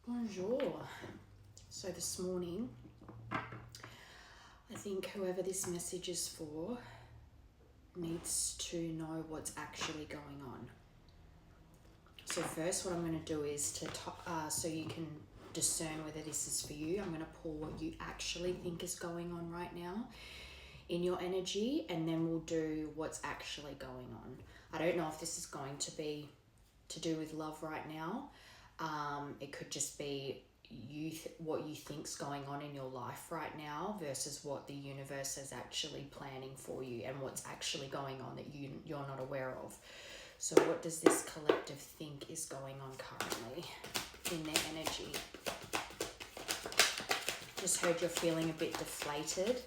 Bonjour. So this morning, I think whoever this message is for needs to know what's actually going on. So first, what I'm going to do is so you can discern whether this is for you, I'm going to pull what you actually think is going on right now in your energy, and then we'll do what's actually going on. I don't know if this is going to be to do with love right now. It could just be what you think's going on in your life right now versus what the universe is actually planning for you and what's actually going on that you're not aware of. So what does this collective think is going on currently in their energy? Just heard you're feeling a bit deflated.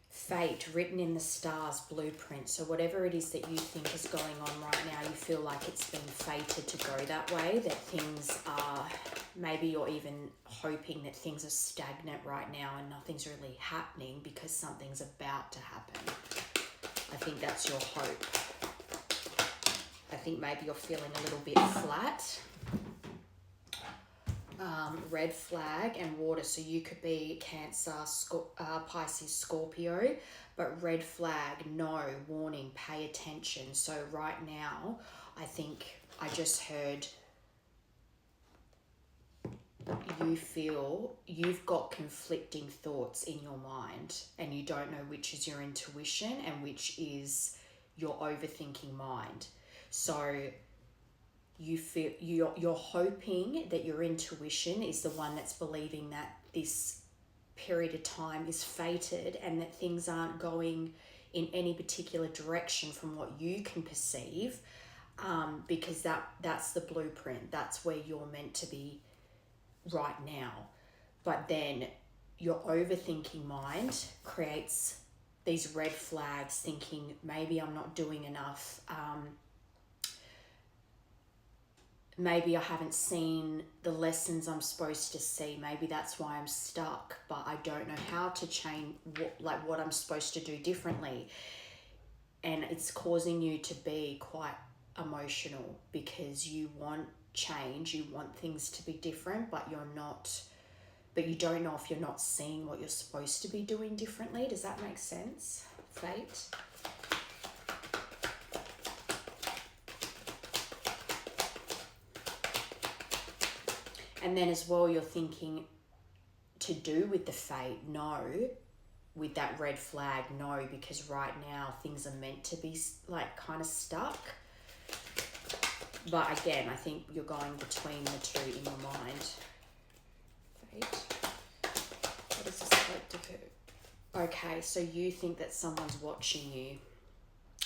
Fate, written in the stars, blueprint. So whatever it is that you think is going on right now, you feel like it's been fated to go that way, that things are, maybe you're even hoping that things are stagnant right now and nothing's really happening because something's about to happen. I think that's your hope. I think maybe you're feeling a little bit flat. Red flag and water, so you could be Cancer, Pisces, Scorpio, but red flag, no, warning, pay attention. So right now, I think I just heard you feel you've got conflicting thoughts in your mind and you don't know which is your intuition and which is your overthinking mind. So you feel you're hoping that your intuition is the one that's believing that this period of time is fated and that things aren't going in any particular direction from what you can perceive, because that's the blueprint. That's where you're meant to be right now. But then your overthinking mind creates these red flags, thinking maybe I'm not doing enough. Maybe I haven't seen the lessons I'm supposed to see. Maybe that's why I'm stuck, but I don't know how to change what I'm supposed to do differently. And it's causing you to be quite emotional because you want change, you want things to be different, but you don't know if you're not seeing what you're supposed to be doing differently. Does that make sense? Fate. And then as well, you're thinking to do with the fate, no, with that red flag, no, because right now things are meant to be like kind of stuck. But again, I think you're going between the two in your mind. Fate. What does this collective do? Okay, so you think that someone's watching you.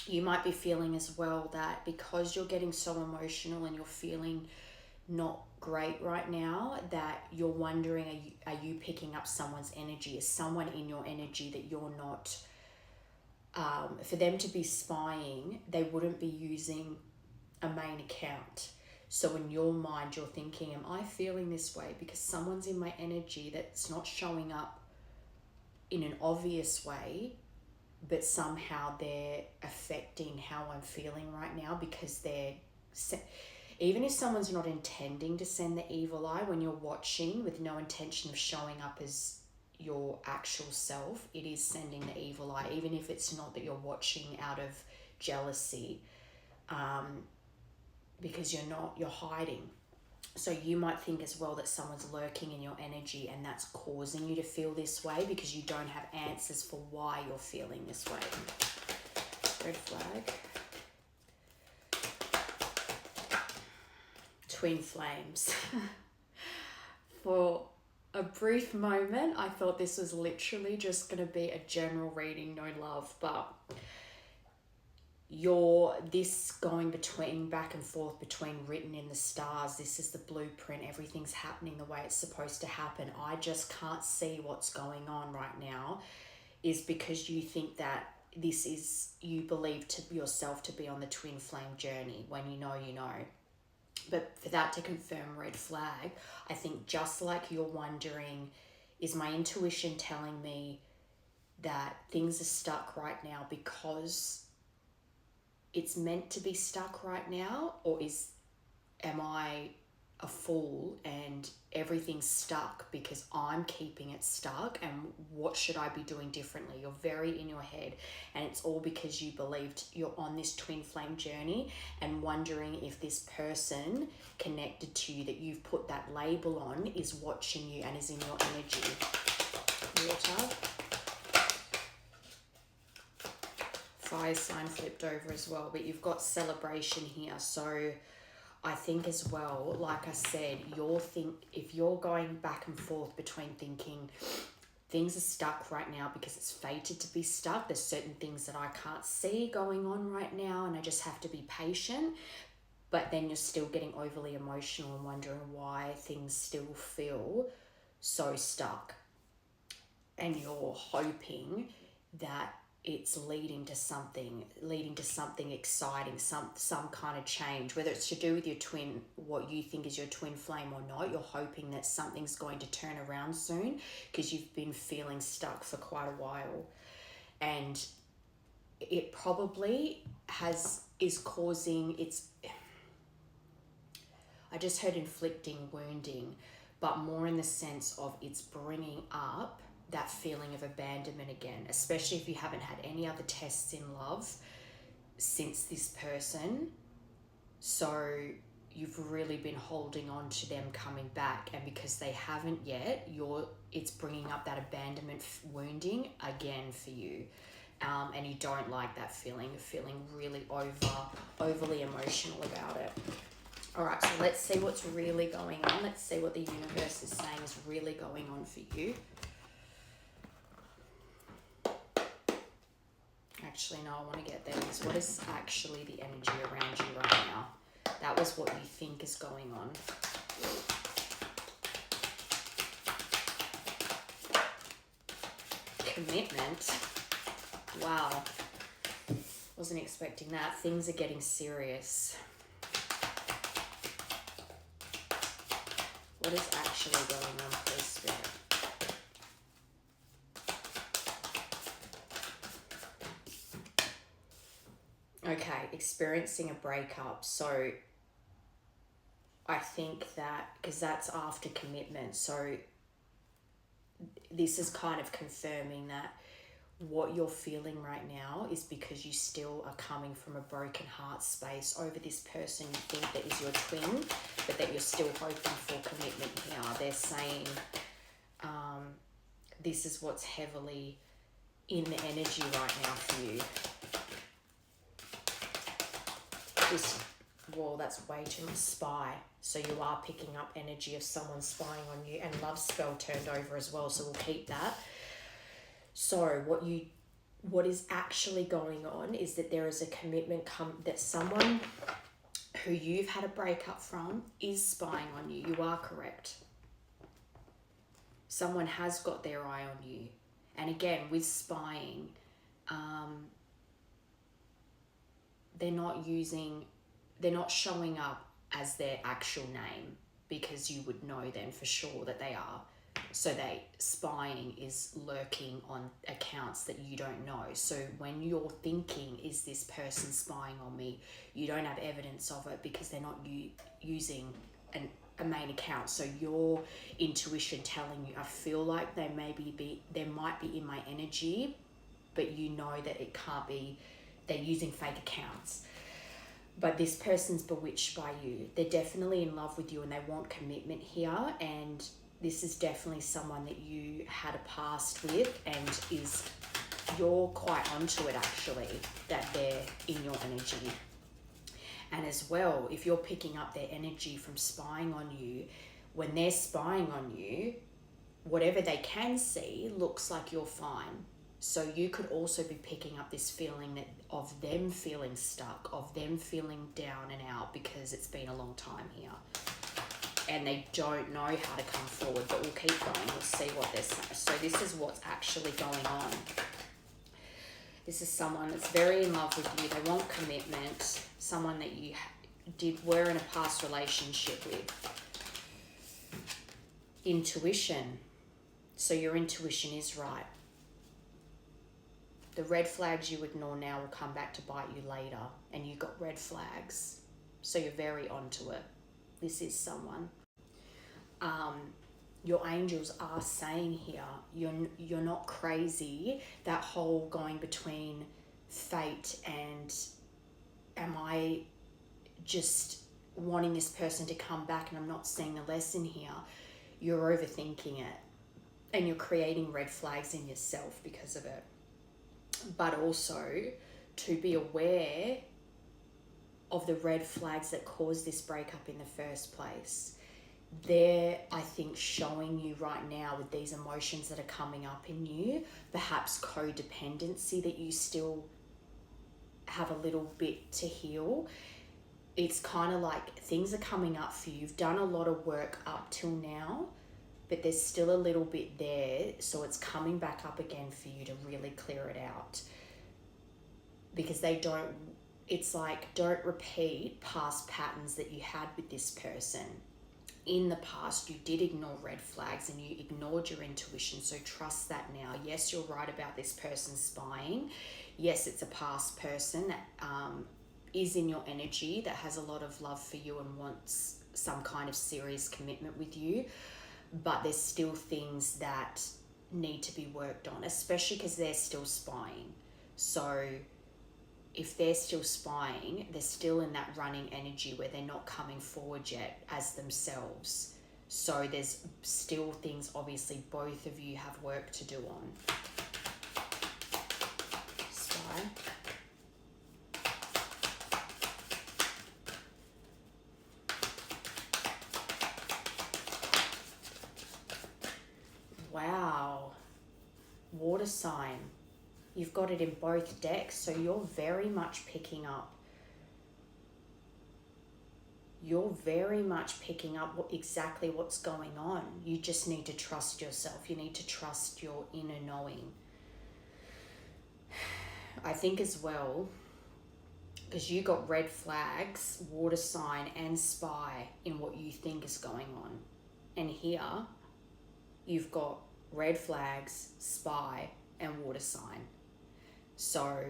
You might be feeling as well that because you're getting so emotional and you're feeling not great right now, that you're wondering, are you picking up someone's energy? Is someone in your energy that you're not, for them to be spying, they wouldn't be using a main account. So in your mind, you're thinking, am I feeling this way because someone's in my energy that's not showing up in an obvious way, but somehow they're affecting how I'm feeling right now because even if someone's not intending to send the evil eye, when you're watching with no intention of showing up as your actual self, it is sending the evil eye, even if it's not that you're watching out of jealousy, because you're hiding. So you might think as well that someone's lurking in your energy and that's causing you to feel this way because you don't have answers for why you're feeling this way. Red flag. Twin flames. For a brief moment, I thought this was literally just going to be a general reading, no love, but this going between back and forth between written in the stars, this is the blueprint, everything's happening the way it's supposed to happen. I just can't see what's going on right now, is because you think that this is, you believe to yourself to be on the twin flame journey when you know. But for that to confirm red flag, I think just like you're wondering, is my intuition telling me that things are stuck right now because it's meant to be stuck right now, or am I fool and everything's stuck because I'm keeping it stuck, and what should I be doing differently? You're very in your head, and it's all because you believed you're on this twin flame journey and wondering if this person connected to you that you've put that label on is watching you and is in your energy. Water. Fire sign flipped over as well, but you've got celebration here. So I think as well, like I said, if you're going back and forth between thinking things are stuck right now because it's fated to be stuck, there's certain things that I can't see going on right now and I just have to be patient, but then you're still getting overly emotional and wondering why things still feel so stuck, and you're hoping that it's leading to something exciting, some kind of change, whether it's to do with your twin, what you think is your twin flame or not. You're hoping that something's going to turn around soon because you've been feeling stuck for quite a while, and it probably is causing it's. I just heard inflicting, wounding, but more in the sense of it's bringing up that feeling of abandonment again, especially if you haven't had any other tests in love since this person. So you've really been holding on to them coming back, and because they haven't yet, it's bringing up that abandonment wounding again for you, and you don't like that feeling. You're feeling really overly emotional about it. All right, so let's see what's really going on. Let's see what the universe is saying is really going on for you. Actually, no, I want to get there. What is actually the energy around you right now? That was what you think is going on. Commitment. Wow. Wasn't expecting that. Things are getting serious. What is actually going on, please, Spirit? Okay, experiencing a breakup. So I think that, because that's after commitment, so this is kind of confirming that what you're feeling right now is because you still are coming from a broken heart space over this person you think that is your twin, but that you're still hoping for commitment here. They're saying this is what's heavily in the energy right now for you. Well, that's way too much. Spy. So you are picking up energy of someone spying on you, and love spell turned over as well, so we'll keep that. So what is actually going on is that there is a commitment that someone who you've had a breakup from is spying on you. You are correct. Someone has got their eye on you. And again, with spying, they're not showing up as their actual name, because you would know then for sure that they are. So spying is lurking on accounts that you don't know. So when you're thinking, is this person spying on me, you don't have evidence of it because they're not using a main account. So your intuition telling you, I feel like they might be in my energy, but you know that it can't be, they're using fake accounts. But this person's bewitched by you. They're definitely in love with you and they want commitment here. And this is definitely someone that you had a past with, and you're quite onto it actually, that they're in your energy. And as well, if you're picking up their energy from spying on you, when they're spying on you, whatever they can see looks like you're fine. So you could also be picking up this feeling of them feeling stuck, of them feeling down and out because it's been a long time here. And they don't know how to come forward, but we'll keep going. We'll see what they're saying. So this is what's actually going on. This is someone that's very in love with you. They want commitment. Someone that you were in a past relationship with. Intuition. So your intuition is right. The red flags you ignore now will come back to bite you later, and you got red flags. So you're very onto it. This is someone. your angels are saying here, you're not crazy. That whole going between fate and am I just wanting this person to come back and I'm not seeing the lesson here, you're overthinking it and you're creating red flags in yourself because of it. But also to be aware of the red flags that caused this breakup in the first place. They're, I think, showing you right now with these emotions that are coming up in you, perhaps codependency that you still have a little bit to heal. It's kind of like things are coming up for you. You've done a lot of work up till now, but there's still a little bit there. So it's coming back up again for you to really clear it out. Because it's like, don't repeat past patterns that you had with this person. In the past, you did ignore red flags and you ignored your intuition. So trust that now. Yes, you're right about this person spying. Yes, it's a past person that is in your energy, that has a lot of love for you and wants some kind of serious commitment with you. But there's still things that need to be worked on, especially because they're still spying. So if they're still spying, they're still in that running energy where they're not coming forward yet as themselves. So there's still things, obviously, both of you have work to do on. Spy. Wow. Water sign. You've got it in both decks, so you're very much picking up. You're very much picking up exactly what's going on. You just need to trust yourself. You need to trust your inner knowing. I think as well, because you got red flags, water sign, and spy in what you think is going on. And here, you've got red flags, spy, and water sign. So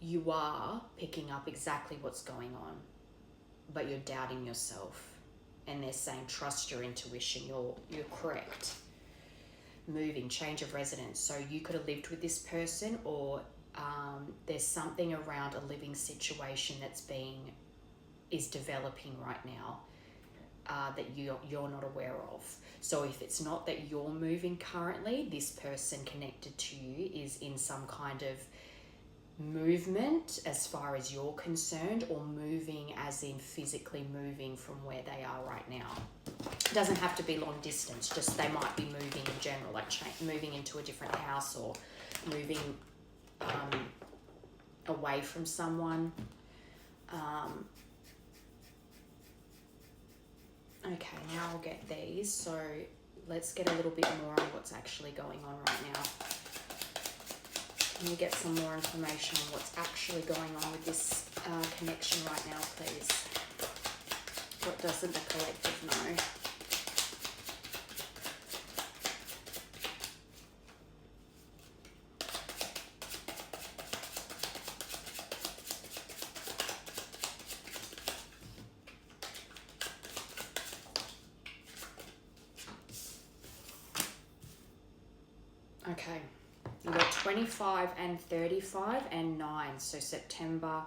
you are picking up exactly what's going on, but you're doubting yourself. And they're saying, trust your intuition. You're correct. Moving, change of residence. So you could have lived with this person, or there's something around a living situation is developing right now that you're not aware of. So if it's not that you're moving currently, this person connected to you is in some kind of movement as far as you're concerned, or moving as in physically moving from where they are right now. It doesn't have to be long distance, just they might be moving in general, like moving into a different house or moving away from someone. Okay, now I'll get these. So let's get a little bit more on what's actually going on right now. Can you get some more information on what's actually going on with this connection right now, please? What doesn't the collective know? Okay, we've got 25 and 35 and 9. So September,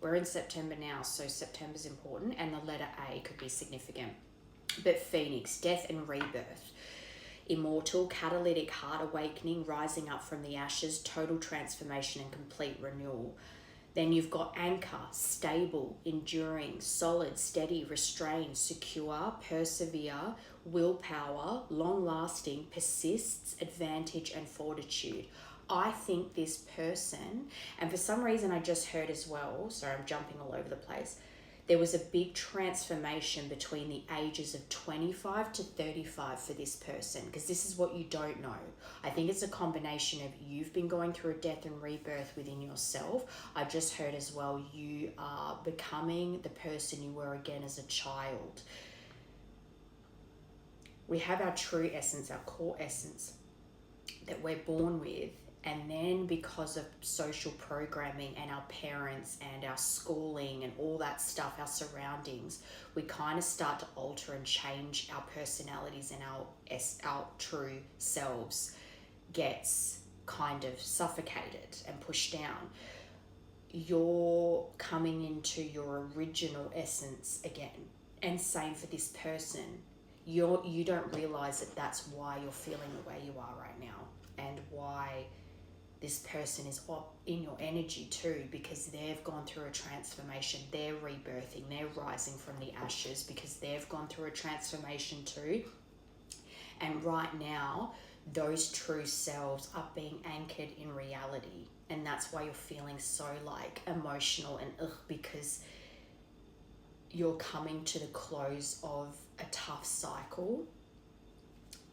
we're in September now, so September's important, and the letter A could be significant. But Phoenix, death and rebirth. Immortal, catalytic heart awakening, rising up from the ashes, total transformation and complete renewal. Then you've got anchor, stable, enduring, solid, steady, restrained, secure, persevere, willpower, long-lasting, persists, advantage, and fortitude. I think this person, and for some reason I just heard as well, sorry, I'm jumping all over the place, there was a big transformation between the ages of 25 to 35 for this person, because this is what you don't know. I think it's a combination of you've been going through a death and rebirth within yourself. I just heard as well you are becoming the person you were again as a child. We have our true essence, our core essence that we're born with, And then because of social programming and our parents and our schooling and all that stuff, our surroundings, we kind of start to alter and change our personalities, and our true selves gets kind of suffocated and pushed down. You're coming into your original essence again. And same for this person. You don't realize that that's why you're feeling the way you are right now, and why this person is in your energy too, because they've gone through a transformation. They're rebirthing, they're rising from the ashes because they've gone through a transformation too. And right now, those true selves are being anchored in reality. And that's why you're feeling so like emotional and because you're coming to the close of a tough cycle.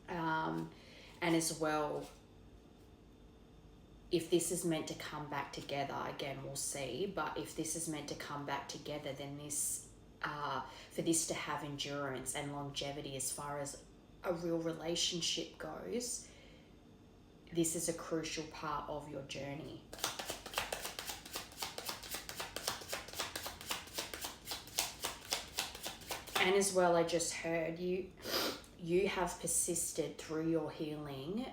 And as well, if this is meant to come back together, again, we'll see, but if this is meant to come back together, then this, for this to have endurance and longevity as far as a real relationship goes, this is a crucial part of your journey. And as well, I just heard you have persisted through your healing,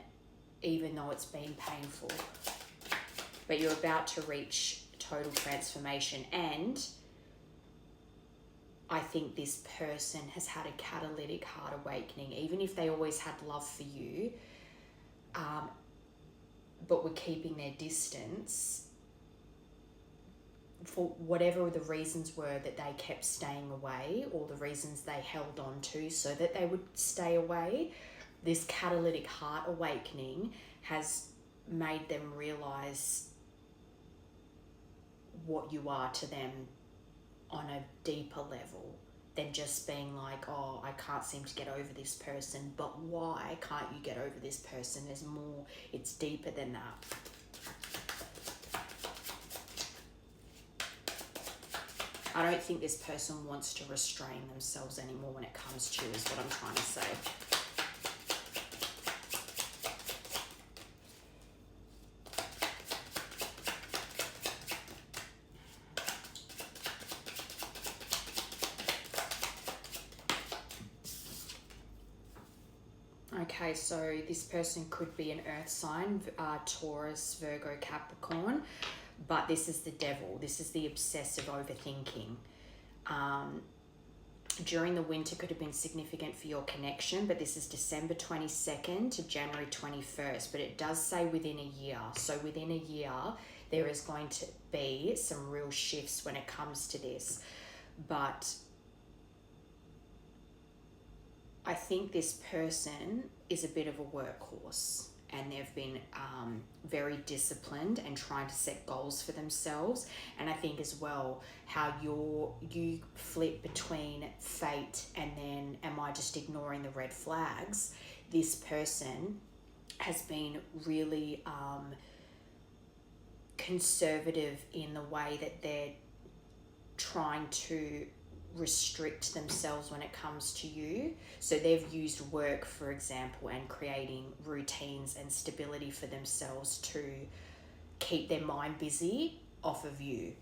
even though it's been painful. But you're about to reach total transformation. And I think this person has had a catalytic heart awakening, even if they always had love for you, but were keeping their distance for whatever the reasons were that they kept staying away, or the reasons they held on to so that they would stay away. This catalytic heart awakening has made them realize what you are to them on a deeper level than just being like, oh, I can't seem to get over this person. But why can't you get over this person? There's more, it's deeper than that. I don't think this person wants to restrain themselves anymore when it comes to you, is what I'm trying to say. Okay, so this person could be an earth sign, Taurus, Virgo, Capricorn, but this is the devil. This is the obsessive overthinking. During the winter could have been significant for your connection, but this is December 22nd to January 21st, but it does say within a year. So within a year, there is going to be some real shifts when it comes to this. But I think this person is a bit of a workhorse, and they've been very disciplined and trying to set goals for themselves. And I think as well how you flip between fate and then am I just ignoring the red flags. This person has been really conservative in the way that they're trying to restrict themselves when it comes to you. So they've used work, for example, and creating routines and stability for themselves to keep their mind busy off of you.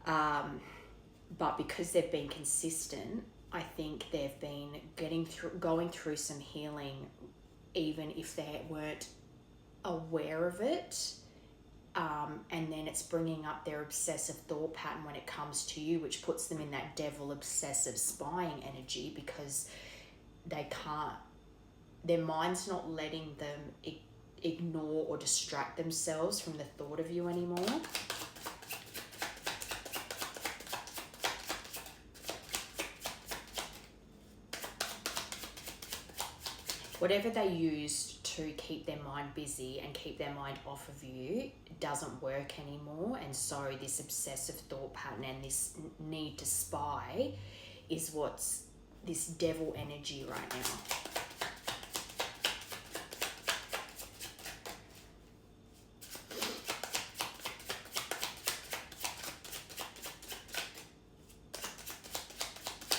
But because they've been consistent, I think they've been going through some healing, even if they weren't aware of it. And then it's bringing up their obsessive thought pattern when it comes to you, which puts them in that devil obsessive spying energy, because their mind's not letting them ignore or distract themselves from the thought of you anymore. Whatever they used to keep their mind busy and keep their mind off of you doesn't work anymore. And so this obsessive thought pattern and this need to spy is what's this devil energy right now.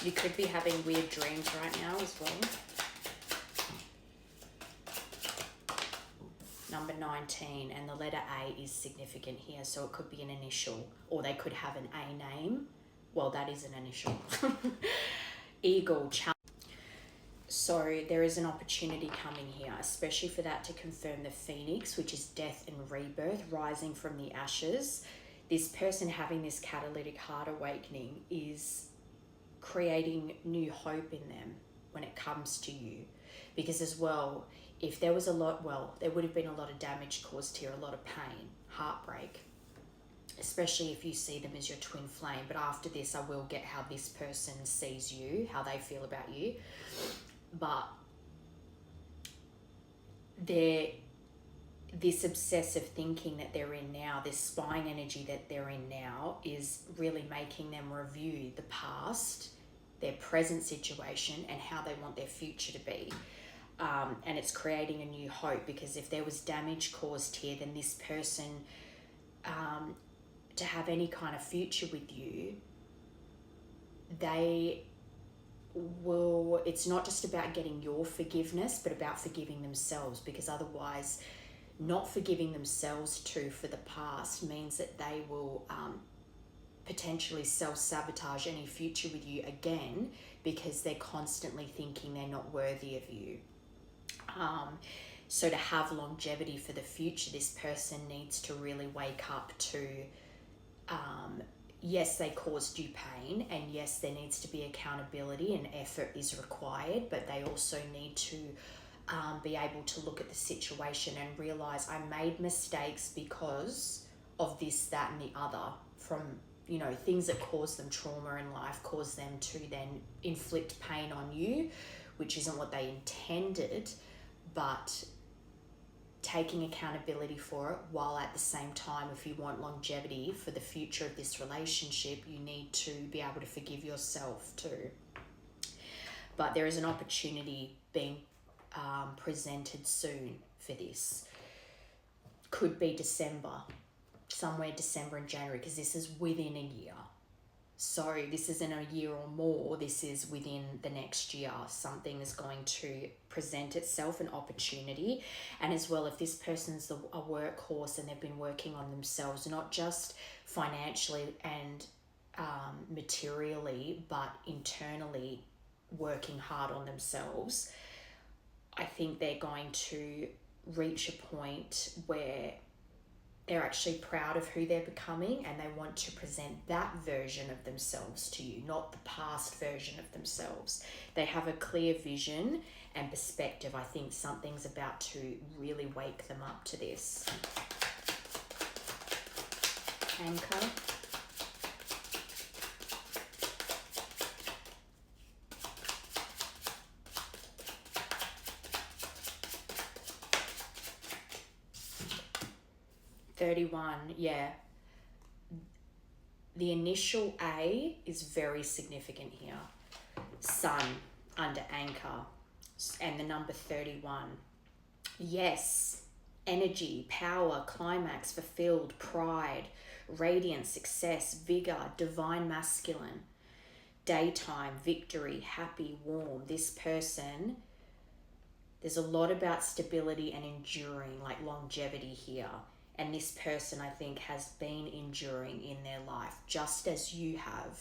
You could be having weird dreams right now as well. Number 19, and the letter A is significant here, so it could be an initial, or they could have an A name. Well, that is an initial. Eagle, so there is an opportunity coming here, especially for that to confirm the phoenix, which is death and rebirth, rising from the ashes. This person having this catalytic heart awakening is creating new hope in them when it comes to you. Because as well, if there was a lot, well, there would have been a lot of damage caused here, a lot of pain, heartbreak, especially if you see them as your twin flame. But after this, I will get how this person sees you, how they feel about you. But this obsessive thinking that they're in now, this spying energy that they're in now, is really making them review the past, their present situation, and how they want their future to be. And it's creating a new hope, because if there was damage caused here, then this person, to have any kind of future with you, they will, it's not just about getting your forgiveness, but about forgiving themselves, because otherwise not forgiving themselves too for the past means that they will potentially self-sabotage any future with you again, because they're constantly thinking they're not worthy of you. So to have longevity for the future, this person needs to really wake up to, yes, they caused you pain, and yes, there needs to be accountability and effort is required, but they also need to be able to look at the situation and realize, I made mistakes because of this, that, and the other, from, you know, things that cause them trauma in life, cause them to then inflict pain on you, which isn't what they intended, but taking accountability for it, while at the same time, if you want longevity for the future of this relationship, you need to be able to forgive yourself too. But there is an opportunity being presented soon for this. Could be December, somewhere December and January, because this is within a year. So this isn't a year or more, this is within the next year. Something is going to present itself, an opportunity. And as well, if this person's a workhorse and they've been working on themselves, not just financially and materially, but internally working hard on themselves, I think they're going to reach a point where they're actually proud of who they're becoming, and they want to present that version of themselves to you, not the past version of themselves. They have a clear vision and perspective. I think something's about to really wake them up to this. Anchor. $31, yeah. The initial A is very significant here. Sun under anchor, and the number 31. Yes, energy, power, climax, fulfilled, pride, radiance, success, vigor, divine masculine, daytime, victory, happy, warm. This person, there's a lot about stability and enduring, like longevity here. And this person, I think, has been enduring in their life, just as you have.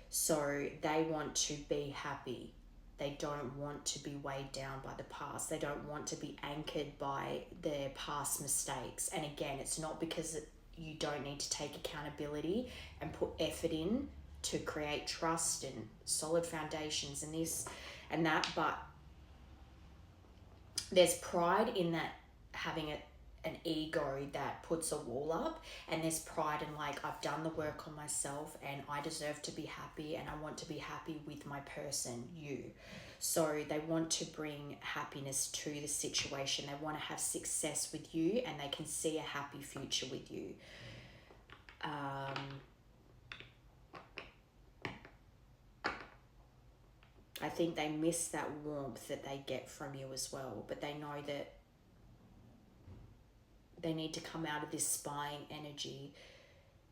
So they want to be happy. They don't want to be weighed down by the past. They don't want to be anchored by their past mistakes. And again, it's not because you don't need to take accountability and put effort in to create trust and solid foundations and this and that, but there's pride in that, having an ego that puts a wall up, and there's pride in, like, I've done the work on myself and I deserve to be happy, and I want to be happy with my person, you. So they want to bring happiness to the situation. They want to have success with you, and they can see a happy future with you. I think they miss that warmth that they get from you as well, but they know that they need to come out of this spying energy,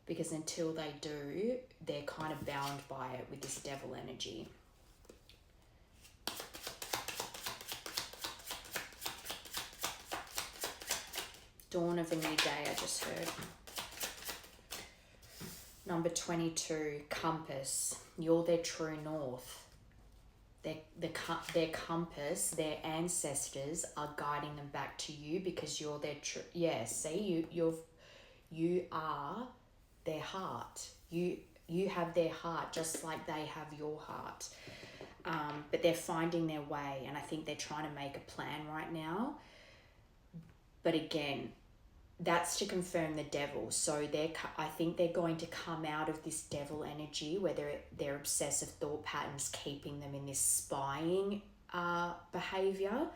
because until they do, they're kind of bound by it with this devil energy. Dawn of a new day, I just heard. Number 22, compass. You're their true north. Their compass, their ancestors are guiding them back to you because you're their true. Yeah, see, you are their heart. You have their heart just like they have your heart. But they're finding their way, and I think they're trying to make a plan right now. But again, that's to confirm the devil. So I think they're going to come out of this devil energy, where their obsessive thought patterns keeping them in this spying behavior.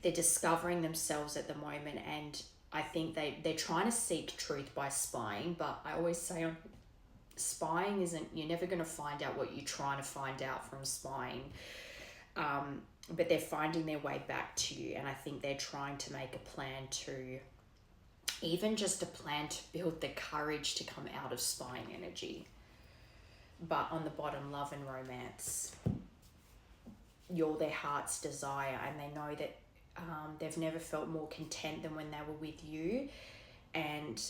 They're discovering themselves at the moment, and I think they're trying to seek truth by spying. But I always say spying isn't, you're never going to find out what you're trying to find out from spying. But they're finding their way back to you, and I think they're trying to make a plan to, even just a plan to build the courage to come out of spying energy. But on the bottom, love and romance. You're their heart's desire, and they know that they've never felt more content than when they were with you. And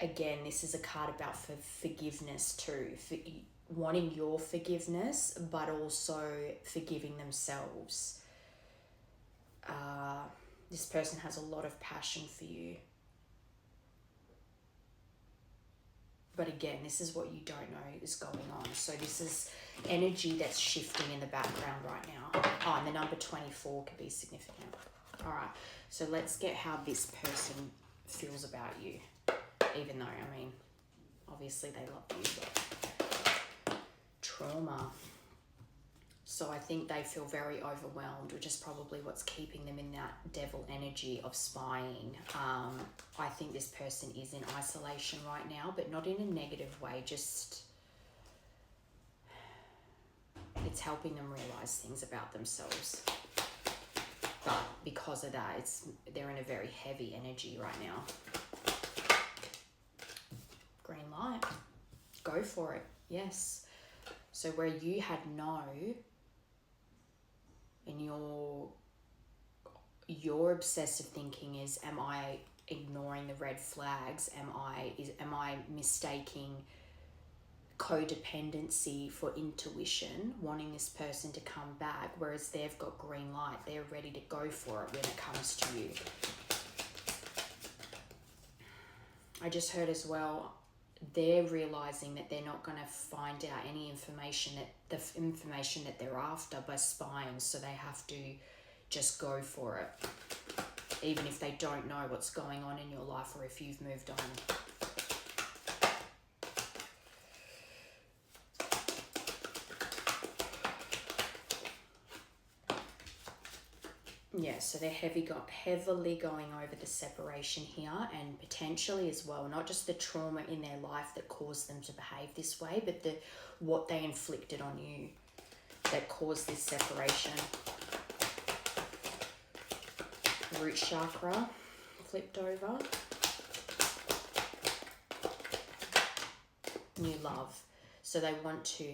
again, this is a card about forgiveness too. Wanting your forgiveness, but also forgiving themselves. This person has a lot of passion for you. But again, this is what you don't know is going on. So this is energy that's shifting in the background right now. Oh, and the number 24 could be significant. All right, so let's get how this person feels about you. Even though, I mean, obviously they love you, but trauma. So I think they feel very overwhelmed, which is probably what's keeping them in that devil energy of spying. I think this person is in isolation right now, but not in a negative way, just it's helping them realize things about themselves. But because of that, they're in a very heavy energy right now. Green light. Go for it. Yes. So where you had no, and your obsessive thinking is, am I ignoring the red flags? Am I mistaking codependency for intuition, wanting this person to come back, whereas they've got green light, they're ready to go for it when it comes to you. I just heard as well, they're realizing that they're not going to find out any information, that the information that they're after by spying, so they have to just go for it, even if they don't know what's going on in your life or if you've moved on. Yeah, so they're heavily going over the separation here, and potentially as well, not just the trauma in their life that caused them to behave this way, but what they inflicted on you that caused this separation. Root chakra flipped over. New love. So they want to,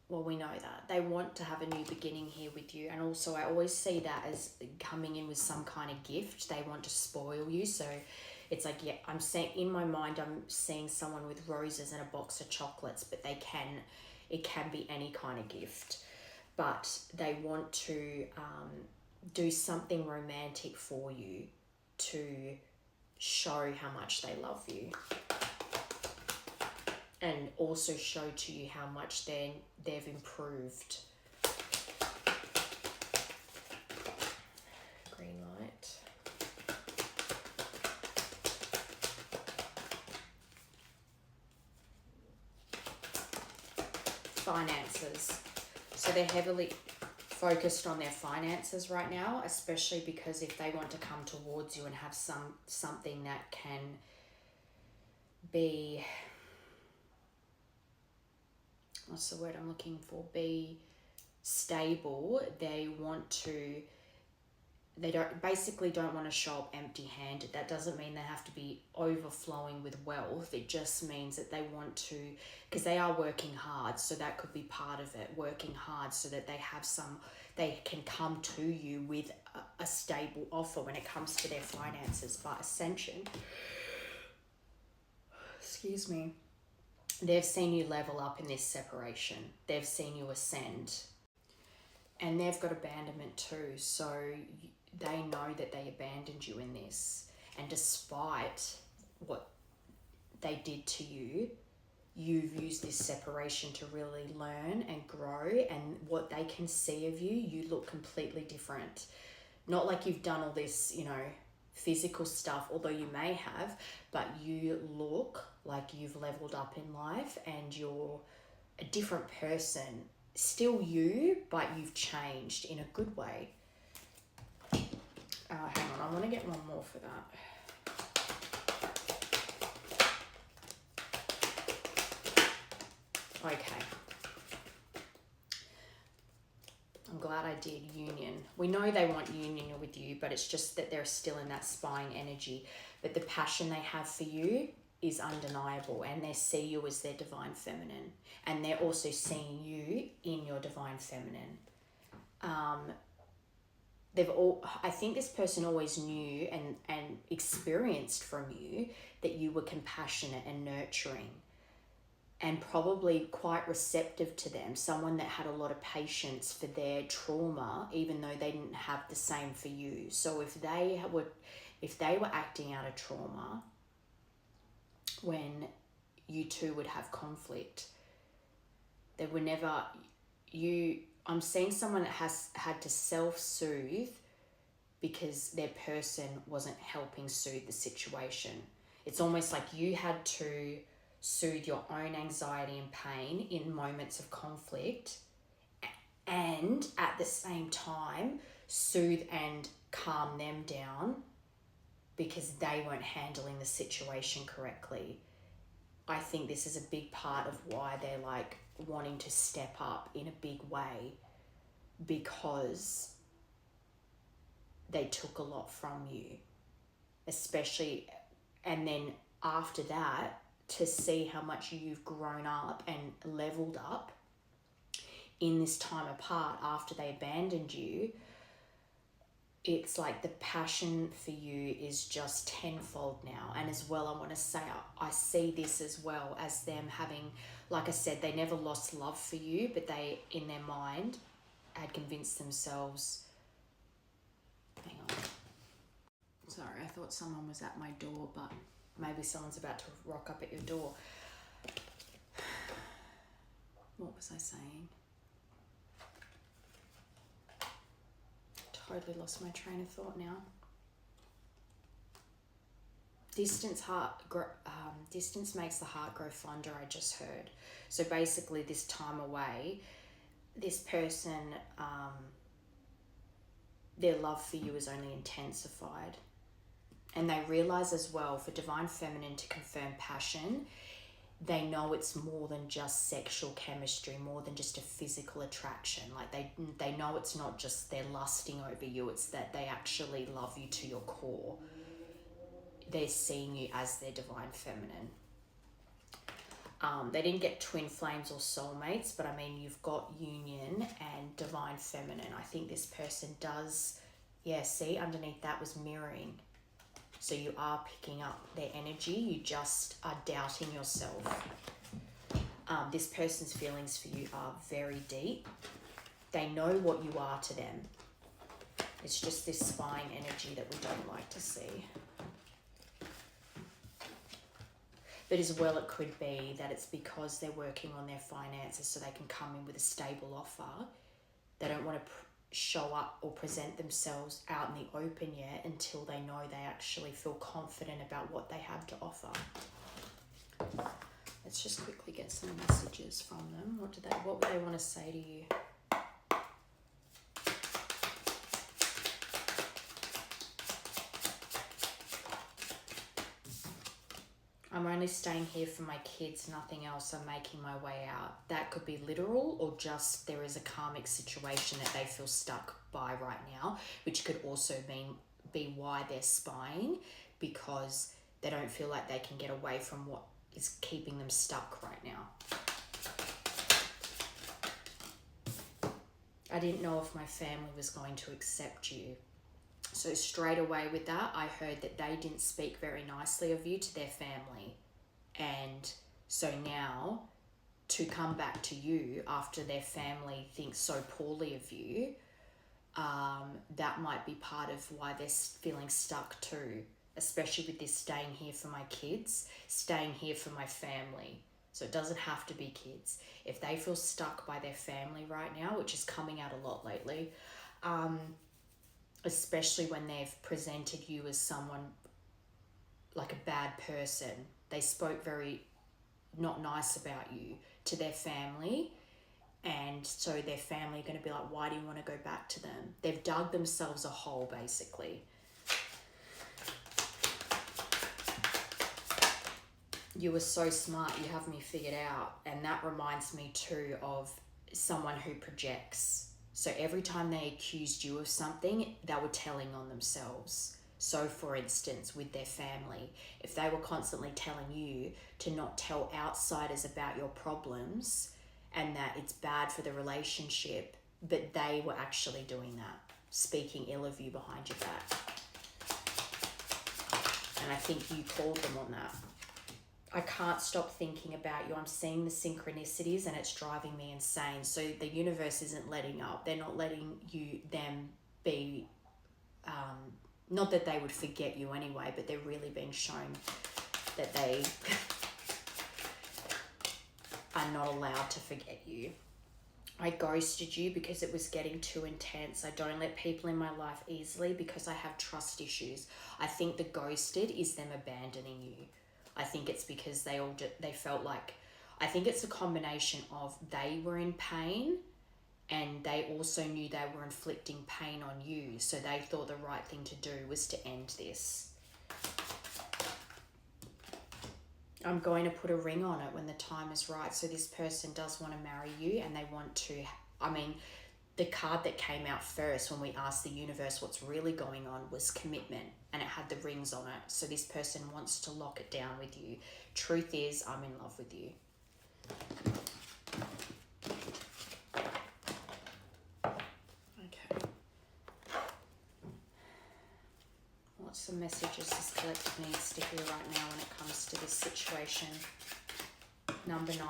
well, we know that they want to have a new beginning here with you. And also I always see that as coming in with some kind of gift. They want to spoil you. So it's like, yeah, I'm saying in my mind, I'm seeing someone with roses and a box of chocolates, but it can be any kind of gift. But they want to do something romantic for you to show how much they love you. And also show to you how much they've improved. Green light. Finances. So they're heavily focused on their finances right now, especially because if they want to come towards you and have something that can be, what's the word I'm looking for? Be stable. They want to they don't want to show up empty-handed. That doesn't mean they have to be overflowing with wealth. It just means that they want to, because they are working hard, so that could be part of it, working hard so that they can come to you with a stable offer when it comes to their finances. But Ascension, excuse me, they've seen you level up in this separation. They've seen you ascend. And they've got abandonment too, so they know that they abandoned you in this. And despite what they did to you, you've used this separation to really learn and grow. And what they can see of you, you look completely different. Not like you've done all this, physical stuff, although you may have, but you look like you've leveled up in life and you're a different person. Still you, but you've changed in a good way. Hang on, I want to get one more for that. Okay. I'm glad I did union. We know they want union with you, but it's just that they're still in that spying energy. But the passion they have for you is undeniable, and they see you as their divine feminine, and they're also seeing you in your divine feminine. I think this person always knew and experienced from you that you were compassionate and nurturing and probably quite receptive to them, someone that had a lot of patience for their trauma, even though they didn't have the same for you. So if they were acting out of trauma when you two would have conflict, they were never I'm seeing someone that has had to self-soothe because their person wasn't helping soothe the situation. It's almost like you had to soothe your own anxiety and pain in moments of conflict, and at the same time soothe and calm them down because they weren't handling the situation correctly. I think this is a big part of why they're like wanting to step up in a big way, because they took a lot from you, especially, and then after that, to see how much you've grown up and leveled up in this time apart after they abandoned you. It's like the passion for you is just tenfold now. And as well, I want to say, I see this as well as them having, like I said, they never lost love for you, but they, in their mind, had convinced themselves. Hang on. Sorry, I thought someone was at my door, but maybe someone's about to rock up at your door. What was I saying? Totally lost my train of thought now. Distance makes the heart grow fonder, I just heard. So basically this time away, this person, their love for you is only intensified. And they realize as well, for divine feminine to confirm passion, they know it's more than just sexual chemistry, more than just a physical attraction. Like they know it's not just they're lusting over you, it's that they actually love you to your core. They're seeing you as their divine feminine. They didn't get twin flames or soulmates, but I mean, you've got union and divine feminine. I think this person does, see, underneath that was mirroring. So you are picking up their energy, you just are doubting yourself. This person's feelings for you are very deep. They know what you are to them. It's just this spying energy that we don't like to see. But as well, it could be that it's because they're working on their finances so they can come in with a stable offer. They don't want to show up or present themselves out in the open yet until they know they actually feel confident about what they have to offer. Let's just quickly get some messages from them. What would they want to say to you? I'm only staying here for my kids, nothing else. I'm making my way out. That could be literal, or just there is a karmic situation that they feel stuck by right now, which could also be why they're spying, because they don't feel like they can get away from what is keeping them stuck right now. I didn't know if my family was going to accept you. So straight away with that, I heard that they didn't speak very nicely of you to their family. And so now to come back to you after their family thinks so poorly of you, that might be part of why they're feeling stuck too, especially with this staying here for my kids, staying here for my family. So it doesn't have to be kids. If they feel stuck by their family right now, which is coming out a lot lately, especially when they've presented you as someone like a bad person. They spoke very not nice about you to their family, and so their family are going to be like, why do you want to go back to them? They've dug themselves a hole, basically. You were so smart, you have me figured out. And that reminds me too of someone who projects. So every time they accused you of something, they were telling on themselves. So for instance, with their family, if they were constantly telling you to not tell outsiders about your problems and that it's bad for the relationship, but they were actually doing that, speaking ill of you behind your back. And I think you called them on that. I can't stop thinking about you. I'm seeing the synchronicities and it's driving me insane. So the universe isn't letting up. They're not letting them be, not that they would forget you anyway, but they're really being shown that they are not allowed to forget you. I ghosted you because it was getting too intense. I don't let people in my life easily because I have trust issues. I think the ghosted is them abandoning you. I think it's because they felt like, I think it's a combination of they were in pain and they also knew they were inflicting pain on you. So they thought the right thing to do was to end this. I'm going to put a ring on it when the time is right. So this person does want to marry you and they want to, the card that came out first when we asked the universe what's really going on was commitment, and it had the rings on it. So this person wants to lock it down with you. Truth is, I'm in love with you. Okay. What's the messages this collective needs to hear right now when it comes to this situation? Number 9.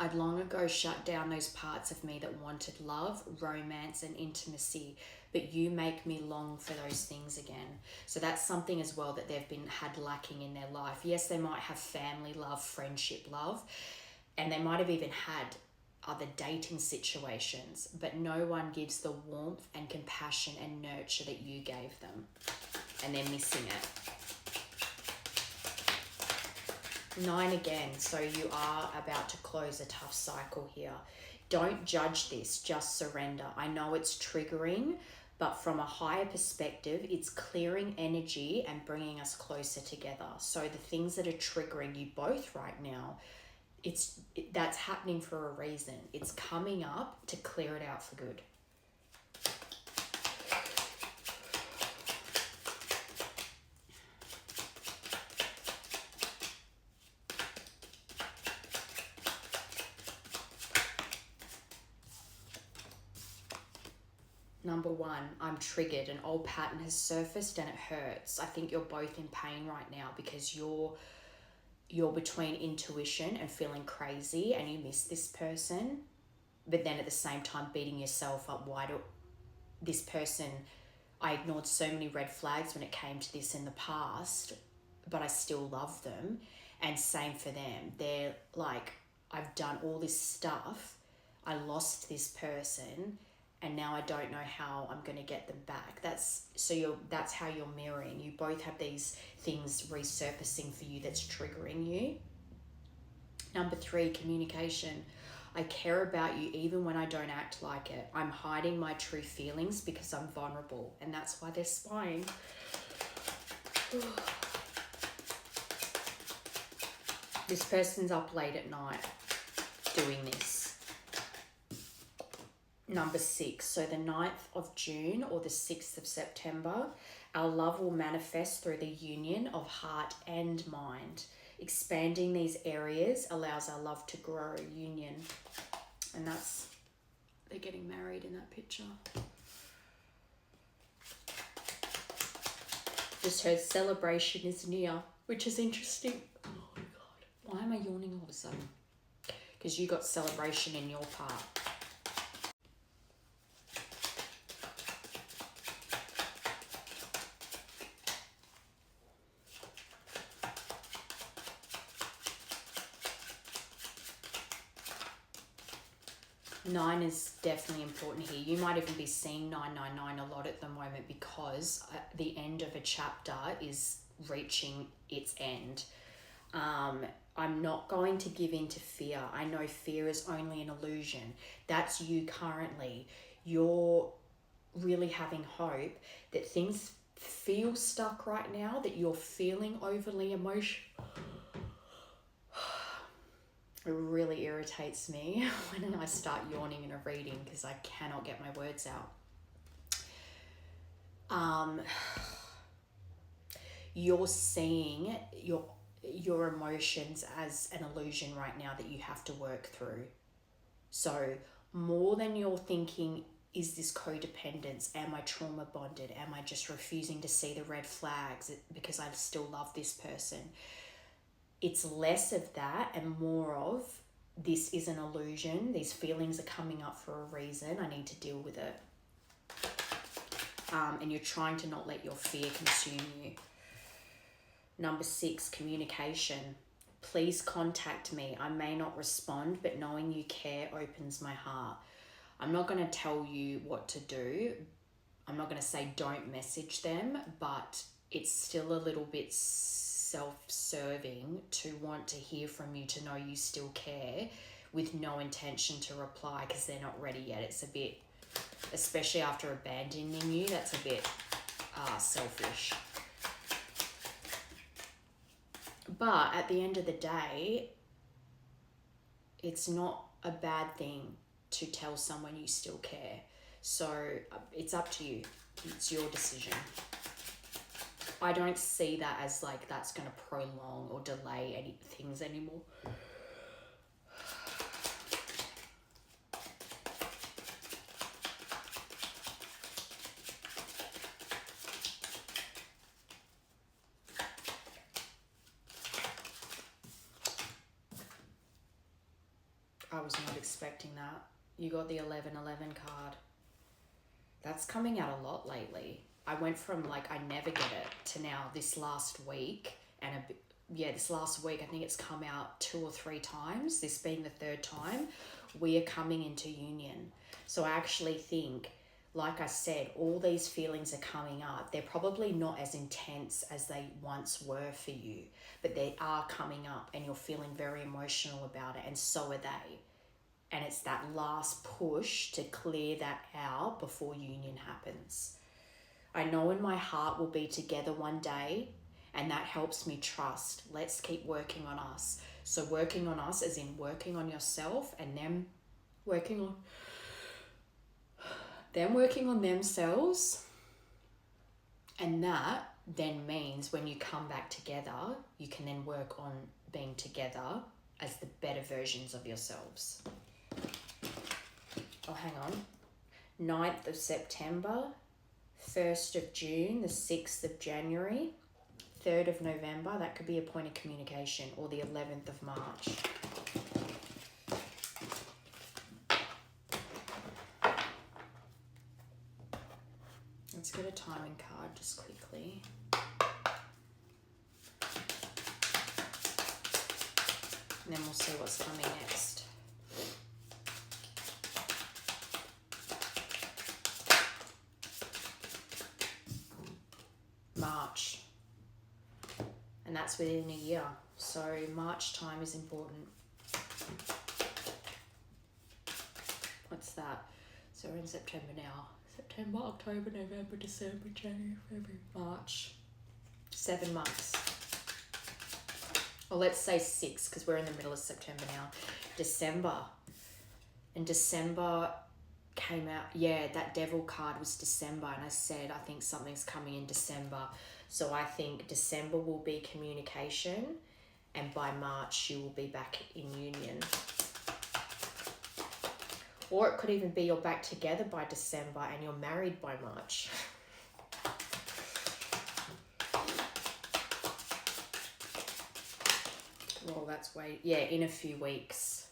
I'd long ago shut down those parts of me that wanted love, romance, and intimacy, but you make me long for those things again. So that's something as well that they've had lacking in their life. Yes, they might have family love, friendship love, and they might have even had other dating situations, but no one gives the warmth and compassion and nurture that you gave them, and they're missing it. 9 again, so you are about to close a tough cycle here. Don't judge this, just surrender. I know it's triggering, but from a higher perspective, it's clearing energy and bringing us closer together. So the things that are triggering you both right now, that's happening for a reason. It's coming up to clear it out for good. Number 1, I'm triggered. An old pattern has surfaced and it hurts. I think you're both in pain right now because you're between intuition and feeling crazy and you miss this person, but then at the same time beating yourself up. Why do this person, I ignored so many red flags when it came to this in the past, but I still love them. And same for them. They're like, I've done all this stuff. I lost this person and now I don't know how I'm going to get them back. That's how you're mirroring. You both have these things resurfacing for you that's triggering you. Number 3, communication. I care about you even when I don't act like it. I'm hiding my true feelings because I'm vulnerable, and that's why they're spying. This person's up late at night doing this. Number 6, so the 9th of June or the 6th of September, our love will manifest through the union of heart and mind. Expanding these areas allows our love to grow, union. And that's, they're getting married in that picture. Just heard celebration is near, which is interesting. Oh my God. Why am I yawning all of a sudden? Because you got celebration in your part. Nine is definitely important here. You might even be seeing 999 a lot at the moment because the end of a chapter is reaching its end. I'm not going to give in to fear. I know fear is only an illusion. That's you currently. You're really having hope that things feel stuck right now, that you're feeling overly emotional. It really irritates me when I start yawning in a reading because I cannot get my words out. You're seeing your emotions as an illusion right now that you have to work through. So more than you're thinking, is this codependence? Am I trauma bonded? Am I just refusing to see the red flags because I still love this person? It's less of that and more of, this is an illusion. These feelings are coming up for a reason. I need to deal with it. And you're trying to not let your fear consume you. Number 6, communication. Please contact me. I may not respond, but knowing you care opens my heart. I'm not going to tell you what to do. I'm not going to say don't message them, but it's still a little bit self-serving to want to hear from you, to know you still care, with no intention to reply because they're not ready yet. It's a bit, especially after abandoning you, that's a bit selfish. But at the end of the day, it's not a bad thing to tell someone you still care. So it's up to you. It's your decision. I don't see that as like that's going to prolong or delay any things anymore. I was not expecting that. You got the 1111 card. That's coming out a lot lately. I went from like I never get it to now this last week, and this last week I think it's come out 2 or 3 times, this being the 3rd time. We are coming into union. So I actually think, like I said, all these feelings are coming up. They're probably not as intense as they once were for you, but they are coming up and you're feeling very emotional about it, and so are they. And it's that last push to clear that out before union happens. I know in my heart we'll be together one day, and that helps me trust. Let's keep working on us. So working on us as in working on yourself, and them working on themselves. And that then means when you come back together, you can then work on being together as the better versions of yourselves. Oh, hang on. 9th of September, 1st of June, the 6th of January, 3rd of November, that could be a point of communication, or the 11th of March. Let's get a timing card just quickly. And then we'll see what's coming next. March. And that's within a year. So March time is important. What's that? So we're in September now. September, October, November, December, January, February, March. 7 months. or let's say 6, because we're in the middle of September now. December. And December came out, yeah, that devil card was December, and I said I think something's coming in December. So I think December will be communication, and by March you will be back in union. Or it could even be you're back together by December and you're married by March. Well, that's in a few weeks.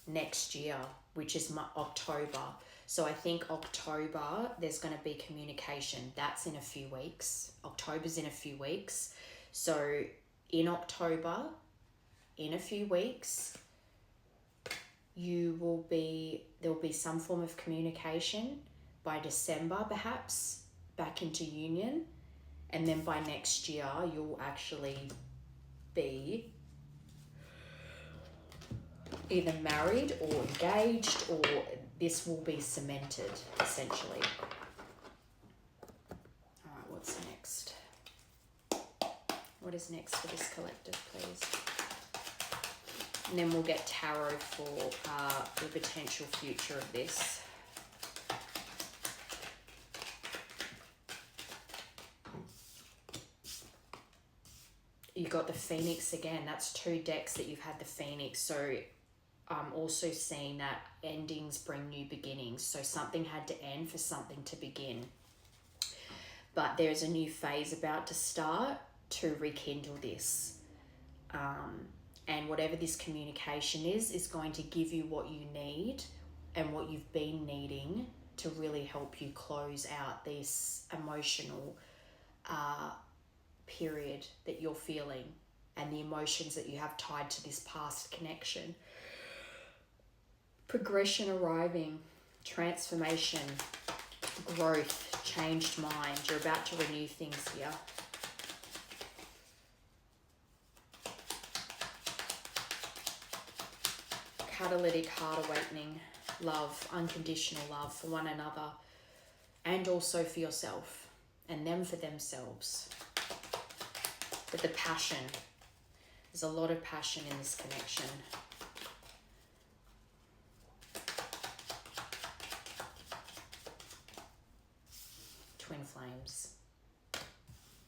Next year, which is October. So I think October, there's going to be communication. That's in a few weeks. October's in a few weeks. So in October, in a few weeks, there'll be some form of communication. By December, perhaps, back into union. And then by next year, you'll actually be either married or engaged, or this will be cemented, essentially. All right, what's next? What is next for this collective, please? And then we'll get tarot for the potential future of this. You got the Phoenix again. That's 2 decks that you've had the Phoenix. So I'm also seeing that endings bring new beginnings. So something had to end for something to begin. But there's a new phase about to start to rekindle this. And whatever this communication is going to give you what you need and what you've been needing to really help you close out this emotional period that you're feeling and the emotions that you have tied to this past connection. Progression arriving, transformation, growth, changed mind. You're about to renew things here. Catalytic heart awakening, love, unconditional love for one another and also for yourself and them for themselves. But the passion, there's a lot of passion in this connection. Twin flames.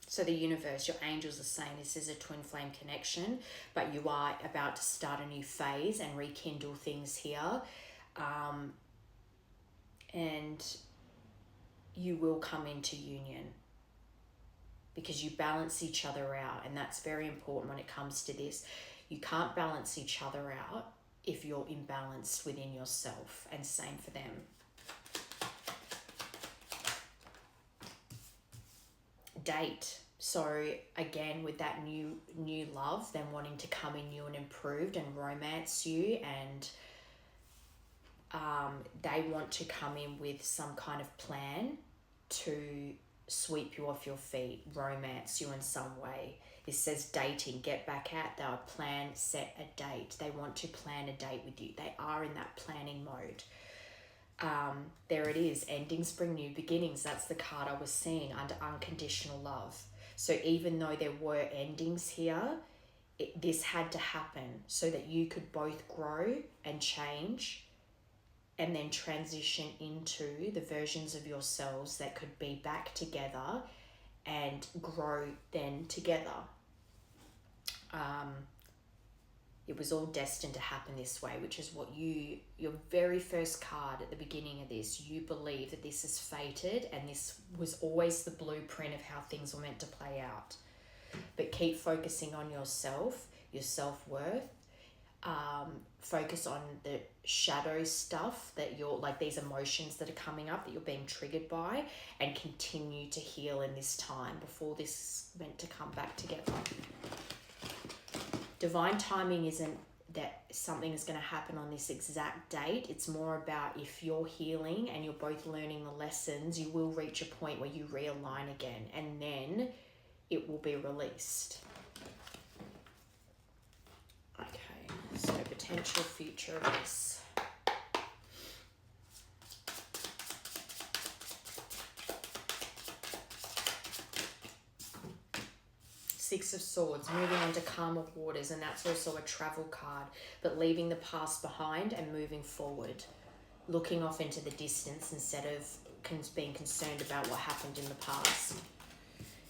So the universe, your angels are saying this is a twin flame connection, but you are about to start a new phase and rekindle things here. And you will come into union because you balance each other out. And that's very important when it comes to this. You can't balance each other out if you're imbalanced within yourself, and same for them. Date. So again, with that new love, them wanting to come in new and improved and romance you, and they want to come in with some kind of plan to sweep you off your feet, romance you in some way. This says dating, get back at, they'll plan, set a date. They want to plan a date with you. They are in that planning mode. There it is, endings bring new beginnings. That's the card I was seeing under unconditional love. So even though there were endings here, this had to happen so that you could both grow and change and then transition into the versions of yourselves that could be back together and grow then together. It was all destined to happen this way, which is what your very first card at the beginning of this, you believe that this is fated and this was always the blueprint of how things were meant to play out. But keep focusing on yourself, your self-worth. Focus on the shadow stuff that you're, like these emotions that are coming up that you're being triggered by, and continue to heal in this time before this is meant to come back together. Divine timing isn't that something is going to happen on this exact date. It's more about if you're healing and you're both learning the lessons, you will reach a point where you realign again, and then it will be released. Okay, so potential future of this. Six of Swords, moving on to calmer waters, and that's also a travel card, but leaving the past behind and moving forward, looking off into the distance instead of being concerned about what happened in the past.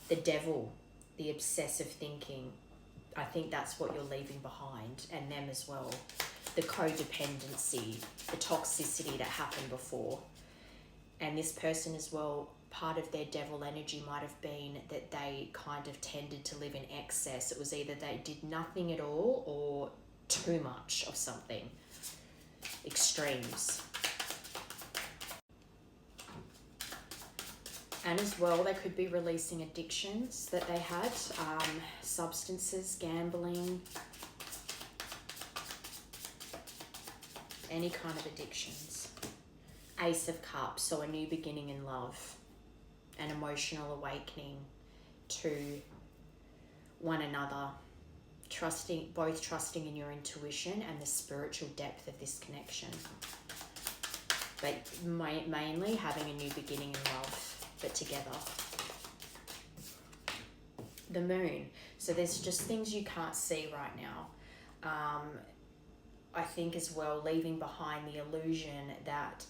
The Devil, the obsessive thinking, I think that's what you're leaving behind, and them as well. The codependency, the toxicity that happened before. And this person as well, part of their devil energy might have been that they kind of tended to live in excess. It was either they did nothing at all or too much of something. Extremes. And as well, they could be releasing addictions that they had, substances, gambling, any kind of addictions. Ace of Cups, so a new beginning in love, an emotional awakening to one another, both trusting in your intuition and the spiritual depth of this connection. But mainly having a new beginning in love, but together. The Moon, so there's just things you can't see right now. I think as well, leaving behind the illusion that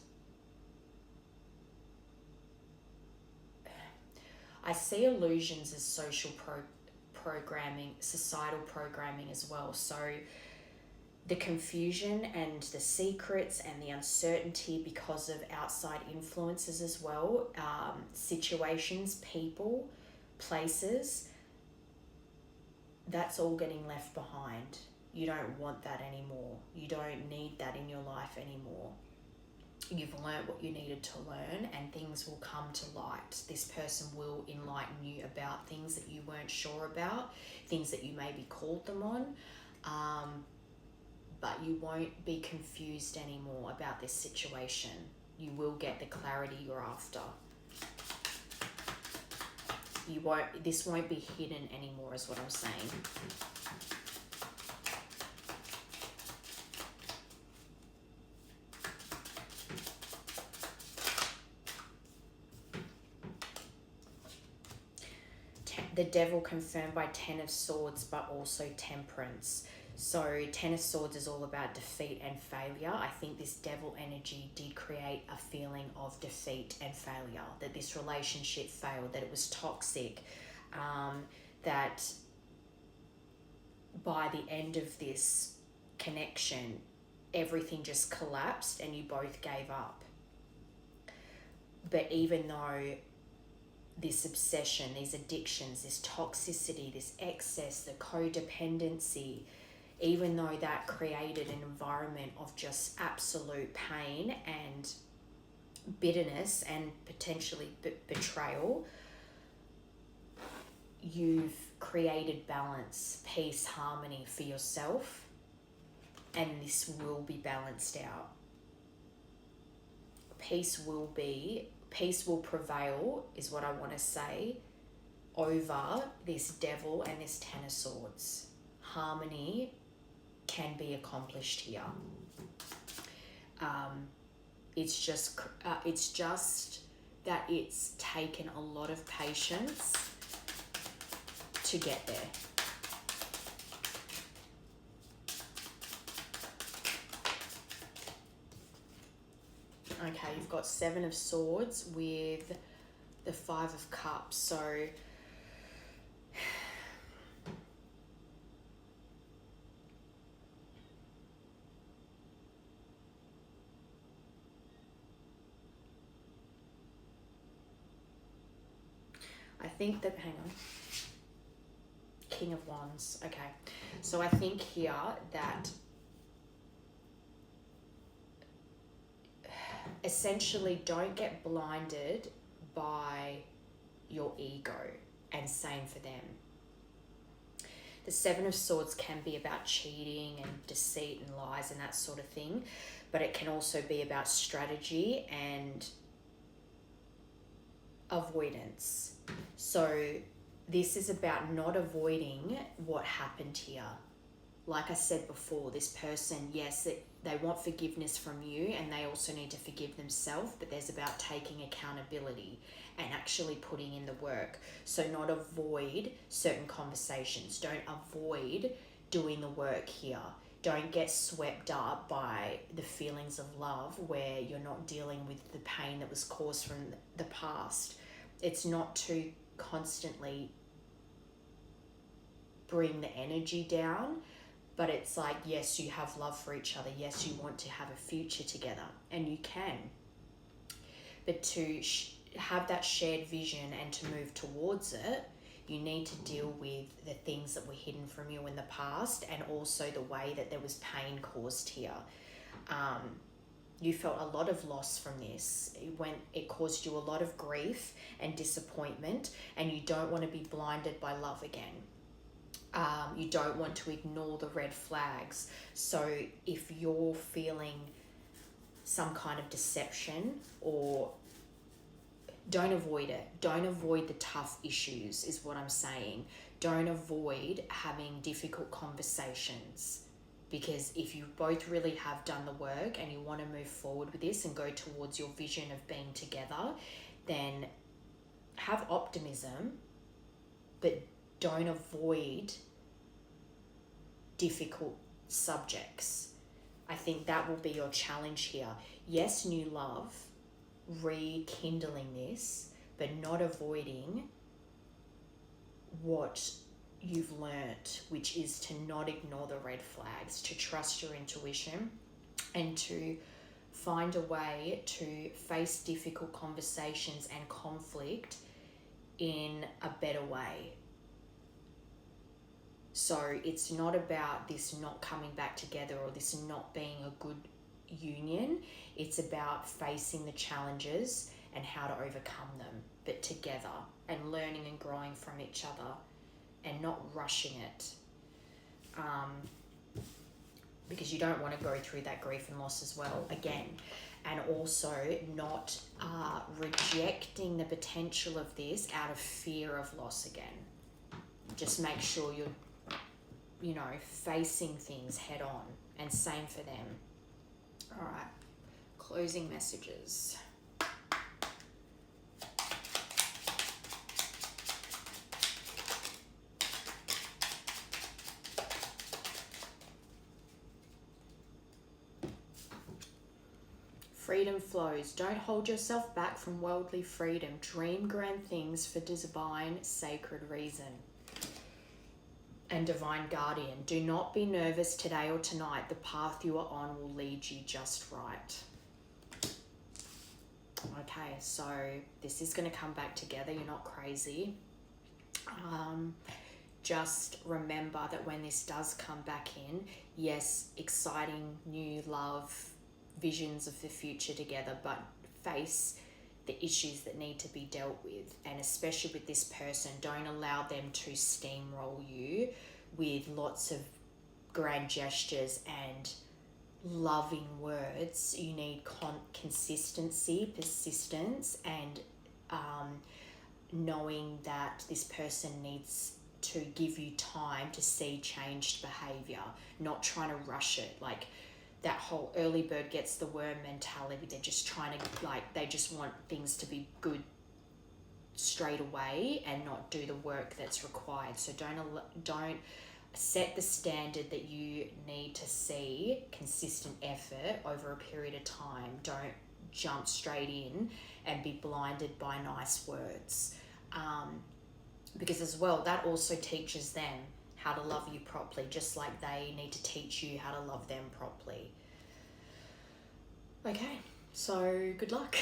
I see illusions as social programming, societal programming as well. So the confusion and the secrets and the uncertainty because of outside influences as well, situations, people, places, that's all getting left behind. You don't want that anymore. You don't need that in your life anymore. You've learned what you needed to learn, and things will come to light. This person will enlighten you about things that you weren't sure about, things that you maybe called them on, but you won't be confused anymore about this situation. You will get the clarity you're after. This won't be hidden anymore, is what I'm saying. The Devil confirmed by Ten of Swords, but also Temperance. So Ten of Swords is all about defeat and failure. I think this devil energy did create a feeling of defeat and failure, that this relationship failed, that it was toxic, that by the end of this connection, everything just collapsed and you both gave up. But even though this obsession, these addictions, this toxicity, this excess, the codependency, even though that created an environment of just absolute pain and bitterness and potentially betrayal, you've created balance, peace, harmony for yourself, and this will be balanced out. Peace will prevail, is what I want to say, over this devil and this Ten of Swords. Harmony can be accomplished here. It's just that it's taken a lot of patience to get there. Okay, you've got Seven of Swords with the Five of Cups. So I think that, hang on, King of Wands. Okay, so I think here that essentially don't get blinded by your ego, and same for them. The Seven of Swords can be about cheating and deceit and lies and that sort of thing, but it can also be about strategy and avoidance. So this is about not avoiding what happened here. Like I said before, this person, yes, they want forgiveness from you, and they also need to forgive themselves, but there's about taking accountability and actually putting in the work. So not avoid certain conversations. Don't avoid doing the work here. Don't get swept up by the feelings of love where you're not dealing with the pain that was caused from the past. It's not to constantly bring the energy down, but it's like, yes, you have love for each other. Yes, you want to have a future together, and you can. But to have that shared vision and to move towards it, you need to deal with the things that were hidden from you in the past, and also the way that there was pain caused here. You felt a lot of loss from this. It caused you a lot of grief and disappointment, and you don't want to be blinded by love again. You don't want to ignore the red flags. So if you're feeling some kind of deception, or don't avoid it. Don't avoid the tough issues is what I'm saying. Don't avoid having difficult conversations, because if you both really have done the work and you want to move forward with this and go towards your vision of being together, then have optimism, but don't avoid difficult subjects. I think that will be your challenge here. Yes, new love, rekindling this, but not avoiding what you've learnt, which is to not ignore the red flags, to trust your intuition, and to find a way to face difficult conversations and conflict in a better way. So it's not about this not coming back together or this not being a good union. It's about facing the challenges and how to overcome them, but together, and learning and growing from each other and not rushing it. Because you don't want to go through that grief and loss as well again. And also not rejecting the potential of this out of fear of loss again. Just make sure you're, facing things head on, and same for them. All right, closing messages. Freedom flows. Don't hold yourself back from worldly freedom. Dream grand things for divine, sacred reason. And divine guardian. Do not be nervous today or tonight. The path you are on will lead you just right. Okay, so this is going to come back together. You're not crazy. Just remember that when this does come back in, yes, exciting new love, visions of the future together, but face the issues that need to be dealt with. And especially with this person, don't allow them to steamroll you with lots of grand gestures and loving words. You need consistency, persistence, and knowing that this person needs to give you time to see changed behavior, not trying to rush it. Like that whole early bird gets the worm mentality. They're just trying to, they just want things to be good straight away and not do the work that's required. So don't set the standard that you need to see consistent effort over a period of time. Don't jump straight in and be blinded by nice words. Because as well, that also teaches them how to love you properly, just like they need to teach you how to love them properly. Okay, so good luck.